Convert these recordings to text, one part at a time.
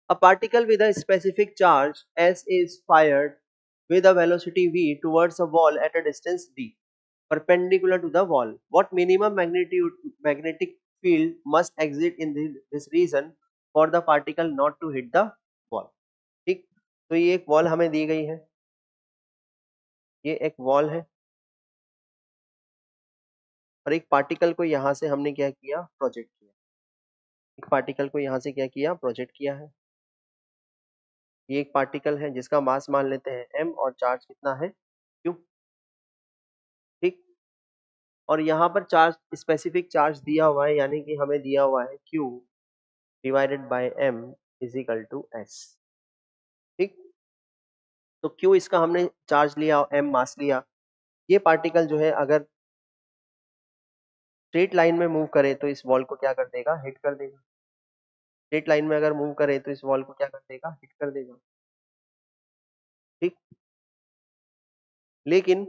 A particle with a specific charge S is fired with a velocity v towards a wall at a distance d, perpendicular to the wall. What minimum magnetic field must exist in this region for the particle not to hit the wall? ठीक, तो ये एक wall हमें दी गई है, ये एक wall है और एक पार्टिकल को यहां से हमने क्या किया, प्रोजेक्ट किया। एक पार्टिकल को यहां से क्या किया, प्रोजेक्ट किया है। ये एक पार्टिकल है जिसका मास मान लेते हैं m और चार्ज कितना है, q। ठीक, और यहाँ पर चार्ज, स्पेसिफिक चार्ज दिया हुआ है, यानी कि हमें दिया हुआ है q divided by m is equal to s। ठीक, तो q इसका हमने चार्ज लिया, m मास लिया। ये पार्टिकल जो है अगर स्ट्रेट लाइन में मूव करे तो इस वॉल को क्या कर देगा, हिट कर देगा। स्ट्रेट लाइन में अगर मूव करे तो इस वॉल को क्या कर देगा, हिट कर देगा। ठीक, लेकिन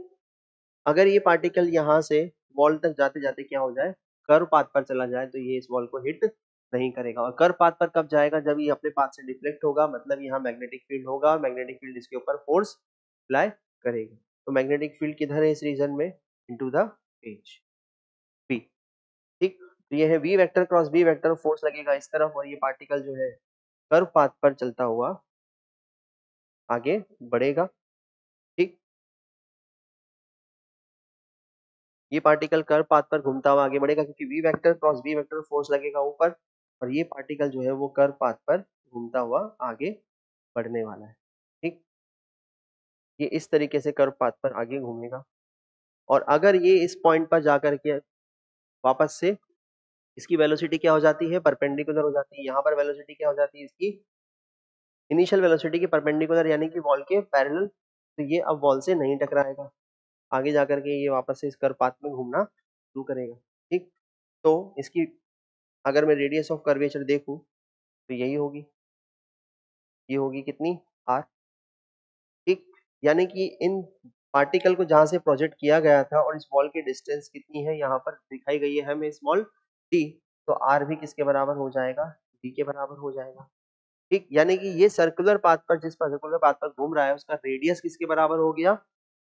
अगर ये पार्टिकल यहाँ से वॉल तक जाते जाते क्या हो जाए, कर्व पाथ पर चला जाए, तो ये इस वॉल को हिट नहीं करेगा। और कर्व पाथ पर कब जाएगा, जब ये अपने पाथ से डिफ्लेक्ट होगा, मतलब यहाँ मैग्नेटिक फील्ड होगा, मैग्नेटिक फील्ड इसके ऊपर फोर्स अप्लाई करेगा। तो मैग्नेटिक फील्ड किधर है इस रीजन में, इनटू द एज बी। ठीक, तो ये है V vector cross B vector, force लगेगा इस तरफ और ये पार्टिकल जो है कर्व पाथ पर चलता हुआ आगे बढ़ेगा। ठीक, ये पार्टिकल कर्व पाथ पर घूमता हुआ आगे बढ़ेगा क्योंकि V vector cross B vector force लगेगा ऊपर, और ये पार्टिकल जो है वो कर्व पाथ पर घूमता हुआ आगे बढ़ने वाला है। ठीक, ये इस तरीके से कर्व पाथ पर आगे घूमेगा। और अगर ये इस पॉइंट पर जाकर के वापस से इसकी वेलोसिटी क्या हो जाती है, परपेंडिकुलर हो जाती है। यहाँ पर वेलोसिटी क्या हो जाती है इसकी, इनिशियल वेलोसिटी की परपेंडिकुलर, यानी कि वॉल के पैरेलल। तो ये अब वॉल से नहीं टकराएगा, आगे जाकर के ये वापस से इस कर्व पाथ में घूमना शुरू करेगा। ठीक, तो इसकी अगर मैं रेडियस ऑफ कर्वेचर देखूं तो यही होगी, ये होगी कितनी, r। ठीक, यानी कि इन पार्टिकल को जहां से प्रोजेक्ट किया गया था और इस वॉल की डिस्टेंस कितनी है, यहाँ पर दिखाई गई है हमें स्मॉल d, तो r भी किसके बराबर हो जाएगा, d के बराबर हो जाएगा। ठीक, यानी कि ये सर्कुलर पाथ पर, जिस पर सर्कुलर पाथ पर घूम रहा है, उसका रेडियस किसके बराबर हो गया,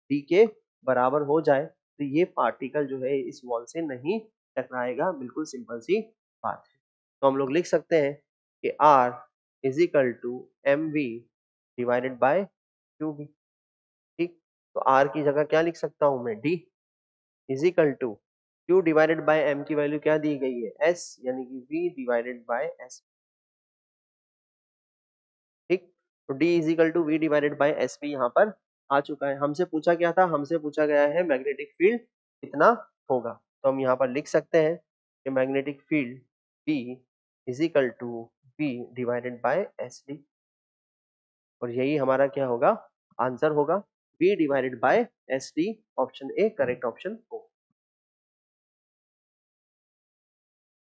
d के बराबर हो जाए, तो ये पार्टिकल जो है इस वॉल से नहीं टकराएगा। बिल्कुल सिंपल सी बात है। तो हम लोग लिख सकते हैं कि R is equal to m v divided by q v. ठीक, तो R की जगह क्या लिख सकता हूं मैं, D is equal to q divided by m की वैल्यू क्या दी गई है, S, यानी कि V डिवाइडेड बाय S। ठीक, तो D is equal to v divided by s भी यहाँ पर आ चुका है। हमसे पूछा क्या था, हमसे पूछा गया है मैग्नेटिक फील्ड कितना होगा। तो हम यहाँ पर लिख सकते हैं कि magnetic field B is equal to V divided by s d, और यही हमारा क्या होगा, आंसर होगा, V divided by s d. Option A correct option होगा।